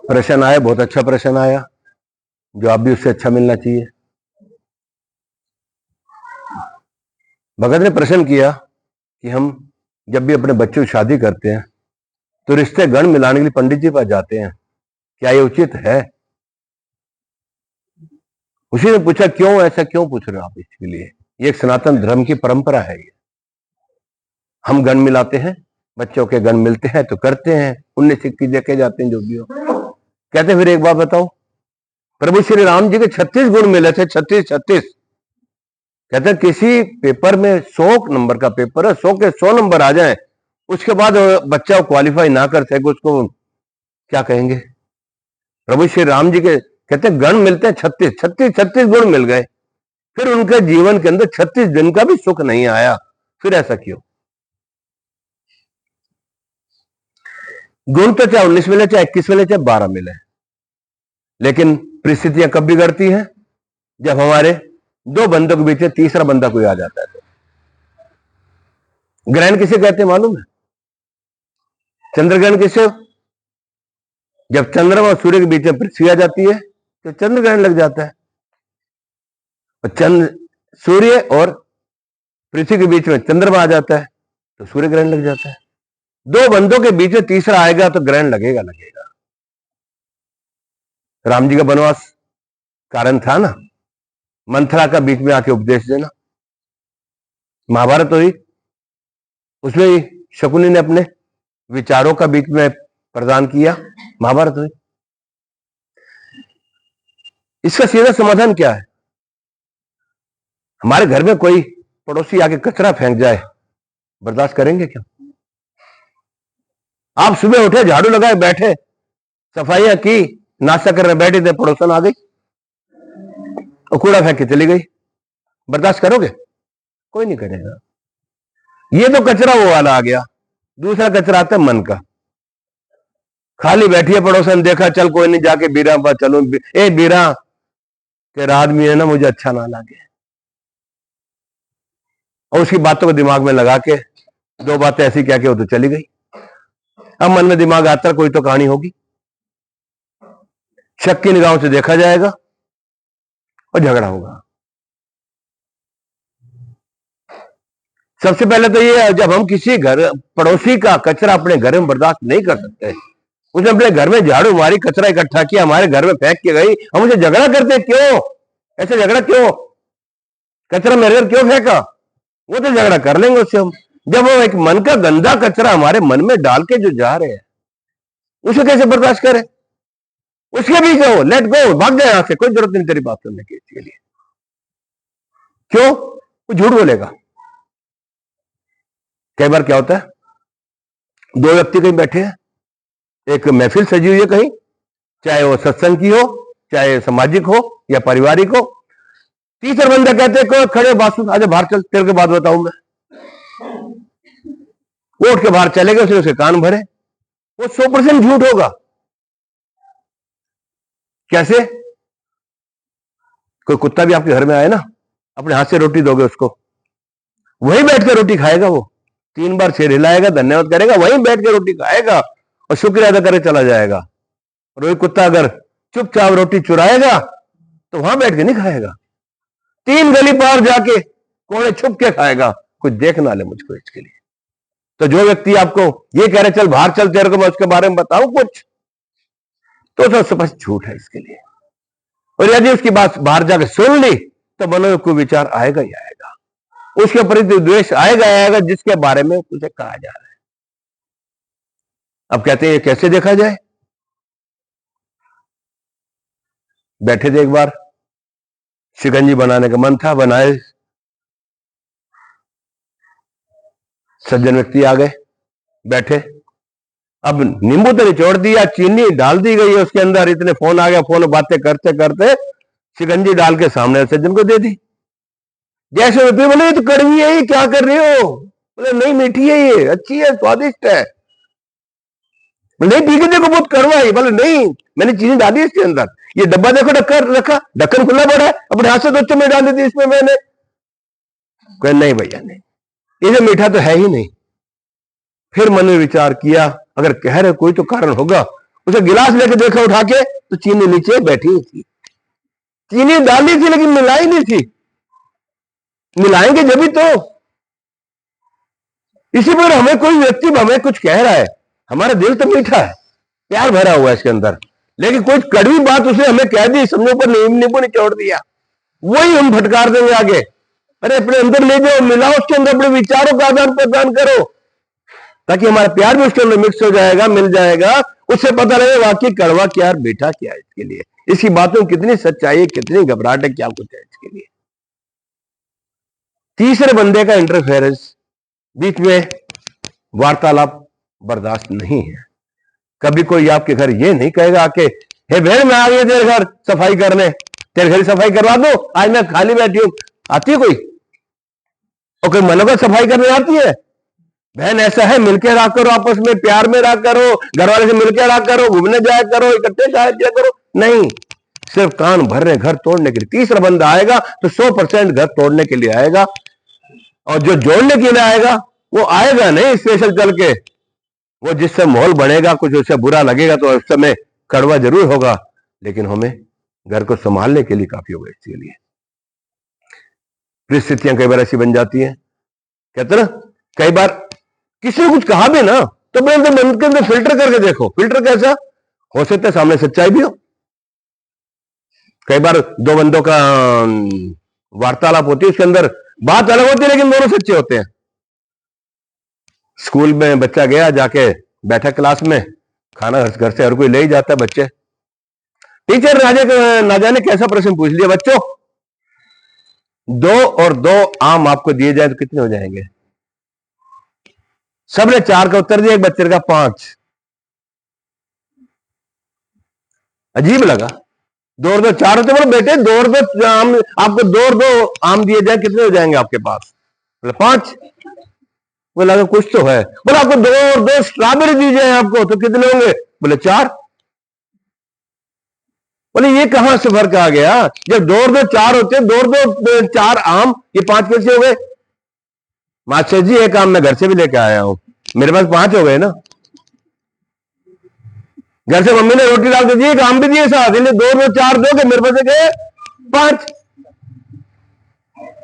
प्रश्न आया, बहुत अच्छा प्रश्न आया, जवाब भी उससे अच्छा मिलना चाहिए। भगत ने प्रश्न किया कि हम जब भी अपने बच्चों की शादी करते हैं तो रिश्ते गण मिलाने के लिए पंडित जी पास जाते हैं, क्या ये उचित है? उसी ने पूछा, क्यों ऐसा क्यों पूछ रहे हो आप इसके लिए? ये एक सनातन धर्म की परंपरा है। ये हम गण मिलाते हैं, बच्चों के गण मिलते हैं तो करते हैं, पुण्य सिक्की देखे जाते हैं जो भी हो। कहते फिर एक बात बताओ, प्रभु श्री राम जी के 36 गुण मिले थे, 36। कहते हैं किसी पेपर में 100 नंबर का पेपर है, 100 के 100 नंबर आ जाए, उसके बाद बच्चा क्वालिफाई ना कर सके, उसको क्या कहेंगे? प्रभु श्री राम जी के कहते हैं गण मिलते हैं 36 गुण मिल गए, फिर उनके जीवन के अंदर 36 दिन का भी सुख नहीं आया। फिर ऐसा क्यों? गुण तो चाहे 19 मिले, चाहे 21 मिले, चाहे 12 मिले, लेकिन परिस्थितियां कब बिगड़ती हैं? जब हमारे दो बंदों के बीच में तीसरा बंदा कोई आ जाता है। ग्रहण किसे कहते हैं मालूम है? चंद्रग्रहण किसे? जब चंद्रमा और सूर्य के बीच में पृथ्वी आ जाती है तो चंद्र ग्रहण लग जाता है, और सूर्य और पृथ्वी के बीच में चंद्रमा आ जाता है तो सूर्य ग्रहण लग जाता है। दो बंदों के बीच में तीसरा आएगा तो ग्रहण लगेगा। राम जी का वनवास कारण था ना, मंथरा का बीच में आके उपदेश देना। महाभारत हुई, उसमें ही शकुनी ने अपने विचारों का बीच में प्रदान किया, महाभारत हुई। इसका सीधा समाधान क्या है? हमारे घर में कोई पड़ोसी आके कचरा फेंक जाए, बर्दाश्त करेंगे क्या? आप सुबह उठे, झाड़ू लगाए बैठे, सफाइयां की, नाश्ता करने बैठे थे, पड़ोसन आ गई और कूड़ा फेंक के चली गई, बर्दाश्त करोगे? कोई नहीं करेगा। ये तो कचरा वो वाला आ गया। दूसरा कचरा आता है मन का। खाली बैठी है पड़ोसन, देखा चल कोई नहीं, जाके बीरा पर चलो, ए बीरा तेरा आदमी है ना, मुझे अच्छा ना लगे, और उसकी बातों को दिमाग में लगा के दो बातें ऐसी क्या के वो तो चली गई। अब मन में दिमाग आता है कोई तो कहानी होगी, शक की निगाहों से देखा जाएगा और झगड़ा होगा। सबसे पहले तो ये, जब हम किसी घर पड़ोसी का कचरा अपने घर में बर्दाश्त नहीं कर सकते, उसने अपने घर में झाड़ू मारी, कचरा इकट्ठा किया, हमारे घर में फेंक के गई, हम उसे झगड़ा करते क्यों? ऐसे झगड़ा क्यों? कचरा मेरे घर क्यों फेंका? वो तो झगड़ा कर लेंगे उससे हम। जब वो एक मन का गंदा कचरा हमारे मन में डाल के जो जा रहे हैं, उसे कैसे बर्दाश्त करें? उसके भी कहो लेट गो, भाग जाए यहां से, कोई जरूरत नहीं तेरी बात सुनने की इसके लिए। क्यों? वो झूठ बोलेगा। कई बार क्या होता है, दो व्यक्ति कहीं बैठे हैं, एक महफिल सजी हुई है कहीं, चाहे वो सत्संग की हो, चाहे सामाजिक हो या पारिवारिक हो, तीसरा बंदा कहते हैं खड़े बात सुन, आज बाहर चल, तेरे को बात बताऊं मैं। वो उठ के बाहर चले गए, उसके कान भरे, वो 100% झूठ होगा। कैसे? कोई कुत्ता भी आपके घर में आए ना, अपने हाथ से रोटी दोगे उसको, वहीं बैठ के रोटी खाएगा, वो 3 बार सिर हिलाएगा, धन्यवाद करेगा, वहीं बैठ के रोटी खाएगा और शुक्रिया अदा करके चला जाएगा। और वही कुत्ता अगर चुपचाप रोटी चुराएगा तो वहां बैठ के नहीं खाएगा, 3 गली पार जाके कोने छुप के खाएगा, कुछ देख ना ले मुझको इसके लिए। तो जो व्यक्ति आपको ये कह रहे चल बाहर चल, तेरे को मैं उसके बारे में बताऊं कुछ, तो स्पष्ट झूठ है इसके लिए। और यदि उसकी बात बाहर जाके सुन ली तो मन में कोई विचार आएगा ही आएगा, उसके प्रति द्वेष आएगा जिसके बारे में उसे कहा जा रहा है। अब कहते हैं ये कैसे देखा जाए? बैठे थे एक बार, शिकंजी बनाने का मन था, बनाए, सज्जन व्यक्ति आ गए, बैठे, अब नींबू तो निचोड़ दिया, चीनी डाल दी गई है उसके अंदर, इतने फोन आ गया, फोन बातें करते करते शिकंजी डाल के सामने सज्जन को दे दी। जैसे व्यक्ति बोले ये तो कड़वी है, ये क्या कर रहे हो? बोले नहीं मीठी है, ये अच्छी है, स्वादिष्ट है। नहीं पी के देखो बहुत कड़वा है। बोले नहीं मैंने चीनी डाली इसके अंदर, ये डब्बा देखो ढक्कन रखा, ढक्कन खुला पड़ा है, अपने हाथ से तो में डाल दी इसमें मैंने। कहे नहीं भैया नहीं, ये मीठा तो है ही नहीं। फिर मन में विचार किया, अगर कह रहे कोई तो कारण होगा, उसे गिलास लेके देखा उठा के तो चीनी नीचे बैठी थी। चीनी डाली थी लेकिन मिलाई नहीं थी। मिलाएंगे जब भी तो। इसी पर हमें कोई व्यक्ति हमें कुछ कह रहा है, हमारा दिल तो मीठा है, प्यार भरा हुआ है इसके अंदर, लेकिन कोई कड़वी बात उसे हमें कह दी, समझो पर नींबू निचोड़ दिया, वही हम फटकार देंगे आगे। अरे अपने अंदर ले जाओ, मिलाओ उसके अंदर, अपने विचारों का आदान प्रदान करो, ताकि हमारा प्यार भी उसके अंदर मिक्स हो जाएगा, मिल जाएगा। उससे पता लगे वाकई कड़वा क्या है, मीठा क्या है इसके लिए, इसकी बातों में कितनी सच्चाई है, कितनी घबराहट है, क्या कुछ है इसके लिए। तीसरे बंदे का इंटरफेरेंस, बीच में वार्तालाप बर्दाश्त नहीं है। कभी कोई आपके घर ये नहीं कहेगा आके, हे बहन मैं आ गया तेरे घर सफाई करने, तेरे घर सफाई करवा दो, आज मैं खाली बैठी हूं। आती है कोई? और कोई मनों का सफाई करने आती है? बहन ऐसा है, मिलकर रहा करो, आपस में प्यार में रहा करो, घर वाले से मिलकर रहा करो, घूमने जाया करो, इकट्ठे जाया करो। नहीं, सिर्फ कान भर रहे घर तोड़ने के लिए। तीसरा बंदा आएगा तो 100% घर तोड़ने के लिए आएगा, और जो जोड़ने के लिए आएगा वो आएगा नहीं स्पेशल चल के, वो जिससे माहौल बनेगा, कुछ उससे बुरा लगेगा तो उस समय कड़वा जरूर होगा, लेकिन हमें घर को संभालने के लिए काफी होगा। इसके लिए परिस्थितियां कई बार ऐसी बन जाती है, कहते ना, कई बार किसी ने कुछ कहा भी ना तो मन के अंदर फिल्टर करके देखो। फिल्टर कैसा हो सकता है? सामने सच्चाई भी हो। कई बार दो बंदों का वार्तालाप होती है, उसके अंदर बात अलग होती है लेकिन दोनों सच्चे होते हैं। स्कूल में बच्चा गया, जाके बैठा क्लास में, खाना घर से हर कोई ले ही जाता है बच्चे। टीचर ना जाने कैसा प्रश्न पूछ लिया, बच्चों 2 और 2 आम आपको दिए जाए तो कितने हो जाएंगे? सबने 4 का उत्तर दिया, एक बच्चे का 5। अजीब लगा। 2 और 2 4 होते, बोलो बेटे 2 और 2 आम, आपको 2 और 2 आम दिए जाए कितने हो जाएंगे आपके पास? बोले 5। बोला कुछ तो है। बोला आपको 2 और 2 स्ट्रॉबेरी दी जाए आपको तो कितने होंगे? बोले 4। बोले ये कहां से फर्क आ गया? जब 2 और 2 4 होते, 2 और 2 4 आम, ये 5 कैसे हो गए? मास्टर जी एक आम मैं घर से भी लेके आया हूं, मेरे पास 5 हो गए ना। घर से मम्मी ने रोटी डाल के दी, एक आम भी दिए साथ, इसलिए 2 और 2 4 दोगे, मेरे पास गए 5।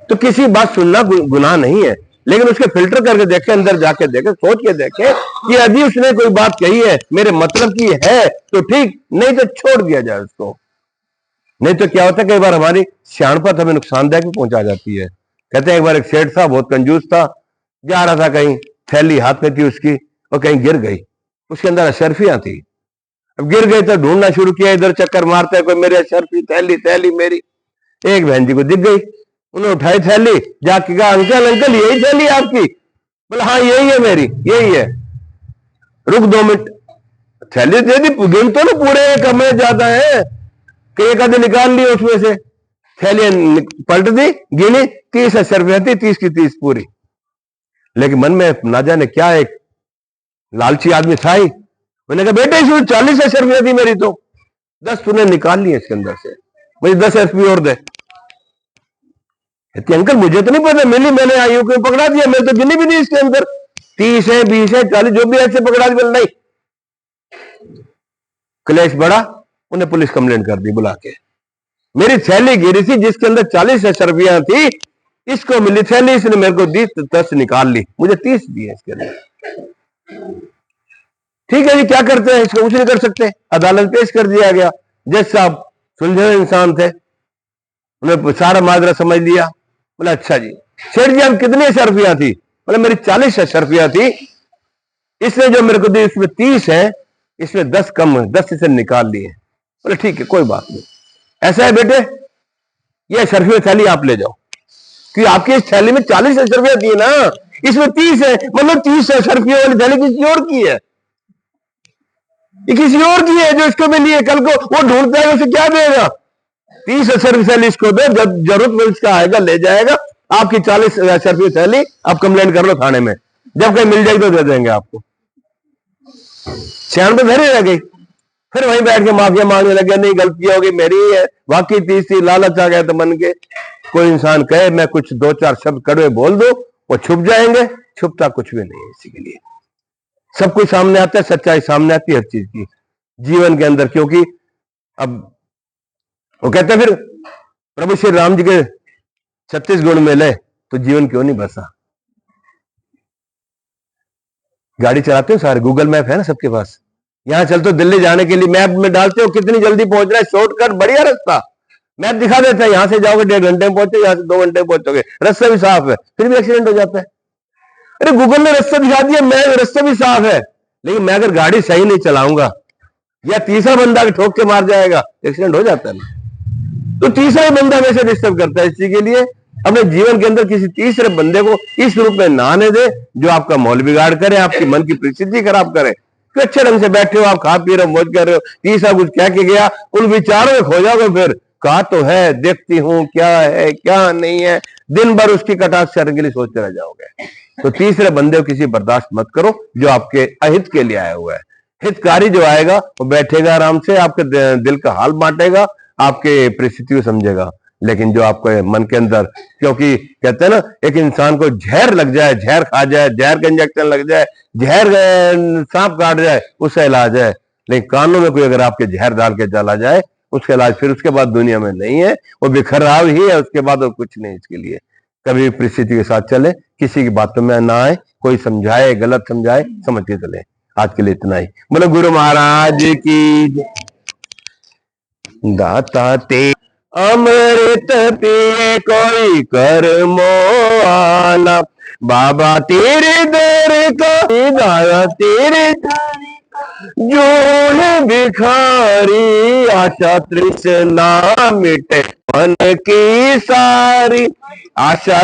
तो किसी बात सुनना गुनाह नहीं है, लेकिन उसके फिल्टर करके देखे, अंदर जाके देखे, सोच के देखे कि यदि उसने कोई बात कही है मेरे मतलब की है तो ठीक, नहीं तो छोड़ दिया जाए उसको। नहीं तो क्या होता है, कई बार हमारी सियाणपत हमें नुकसानदायक भी पहुंचा जाती है। कहते हैं एक बार एक सेठ था, बहुत कंजूस था, जा रहा था कहीं, थैली हाथ में थी उसकी, और कहीं गिर गई, उसके अंदर अशरफियां थी। अब गिर गई तो ढूंढना शुरू किया, इधर चक्कर मारते कोई मेरी अशरफी, थैली थैली मेरी। एक बहन जी को दिख गई, उन्होंने उठाई थैली, जाके कहा अंकल अंकल यही थैली आपकी? बोला हाँ यही है मेरी, यही है। रुक 2 मिनट, थैली दे दी, गिन तो ना पूरे कमरे ज्यादा है, कि एक आधे निकाल लिया उसमें से, थैली पलट दी, गिनी, 30 अशरफियां थी, 30 की 30 पूरी। लेकिन मन में ना जाने क्या एक लालची आदमी था ही, मैंने कहा बेटे इसमें 40 अशरफियां थी मेरी, तो 10 तूने निकाल ली इसके अंदर से, मुझे 10 अशरफी और दे। अंकल मुझे तो नहीं पता, मिली मैंने आयु को पकड़ा दिया, मैंने तो गिनी भी नहीं इसके अंदर, 30 है 20 है 40 जो भी ऐसे पकड़ा दिया। नहीं, क्लेश बड़ा, उन्हें पुलिस कंप्लेंट कर दी बुला के। मेरी थैली गिरी थी जिसके अंदर 40 अशरफियां थी, इसको मिली थैली, इसने मेरे को दी, 10 निकाल ली, मुझे 30 दिए इसके अंदर। ठीक है जी, क्या करते हैं, इसको कुछ नहीं कर सकते, अदालत पेश कर दिया गया। जज साहब सुलझे इंसान थे, उन्हें सारा माजरा समझ लिया। बोला अच्छा जी सेठ जी आप कितनी अशरफियां थी? बोले मेरी 40 अशरफियां थी, इसने जो मेरे को दी इसमें 30 है, इसमें 10 कम है, 10 इसे निकाल लिए। बोले ठीक है कोई बात नहीं, ऐसा है बेटे ये अशरफियां थैली आप ले जाओ, क्योंकि आपकी इस थैली में 40 अशरफियां थी ना, इसमें 30 है, मतलब 30 अशरफियां वाली थैली किसी और की है, ये किसी और की है जो इसको मिली है, कल को वो ढूंढता है उसे क्या देगा? 30 अशरफी थैली इसको दो, जब जरूरत में इसका आएगा ले जाएगा, आपकी 40 अशरफी थैली आप कंप्लेंट कर लो थाने में, जब कहीं मिल जाएगी तो दे देंगे आपको। सियाण पे धरी रह गई, फिर वहीं बैठ के माफिया मांगने लगे, नहीं गलती होगी मेरी है, वाकई 30 थी, लालच आ गया तो मन के। कोई इंसान कहे मैं कुछ 2-4 शब्द कड़वे बोल दो, वो छुप जाएंगे, छुपता कुछ भी नहीं है। इसी के लिए सब कुछ सामने आता है, सच्चाई सामने आती है हर चीज की। जीवन के अंदर, क्योंकि अब वो कहते हैं फिर प्रभु श्री राम जी के 36 गुण मिले तो जीवन क्यों नहीं बसा। गाड़ी चलाते हो सारे, गूगल मैप है ना सबके पास, यहां चलते हो दिल्ली जाने के लिए मैप में डालते हो कितनी जल्दी पहुंचना है, शॉर्टकट बढ़िया रास्ता मैप दिखा देता है, यहां से जाओगे 1.5 घंटे में पहुंचोगे, यहां से 2 घंटे में पहुंचोगे, रास्ता भी साफ है, फिर भी एक्सीडेंट हो जाता है। अरे गूगल ने रास्ता दिखा दिया, मैं रास्ता भी साफ है, लेकिन मैं अगर गाड़ी सही नहीं चलाऊंगा या तीसरा बंदा ठोक के मार जाएगा, एक्सीडेंट हो जाता है ना। तो तीसरा बंदा वैसे डिस्टर्ब करता है, इसी के लिए अपने जीवन के अंदर किसी तीसरे बंदे को इस रूप में ना आने दे जो आपका माहौल बिगाड़ करे, आपकी मन की परिस्थिति खराब करे। तो अच्छे ढंग से बैठे हो, आप खा पी रहे हो, मौज कर रहे हो, तीसरा कुछ कह के गया, उन विचारों में खो जाओगे, फिर कहा तो है, देखती हूं क्या है क्या नहीं है, दिन भर उसकी कटाक्ष करने के लिए सोचते रह जाओगे। तो तीसरे बंदे को किसी बर्दाश्त मत करो जो आपके अहित के लिए आया हुआ है। हितकारी जो आएगा वो बैठेगा आराम से, आपके दिल का हाल बांटेगा, आपके परिस्थिति को समझेगा। लेकिन जो आपके मन के अंदर, क्योंकि कहते हैं ना एक इंसान को जहर लग जाए, जहर खा जाए, जहर का इंजेक्शन लग जाए, जहर सांप काट जाए, उससे इलाज है, लेकिन कानों में कोई अगर आपके जहर डाल के चला जाए उसका इलाज फिर उसके बाद दुनिया में नहीं है, वो बिखराव ही है, उसके बाद और कुछ नहीं। इसके लिए कभी परिस्थिति के साथ चले, किसी की बातों में ना आए, कोई समझाए गलत समझाए समझ के चले। आज के लिए इतना ही। बोलो गुरु महाराज की। दाता ते अमृत पिए कोई कर मोआना, बाबा तेरे दर का दाया तेरे जोड़ भिखारी, आशा तृष्णा मिटे मन की सारी आशा।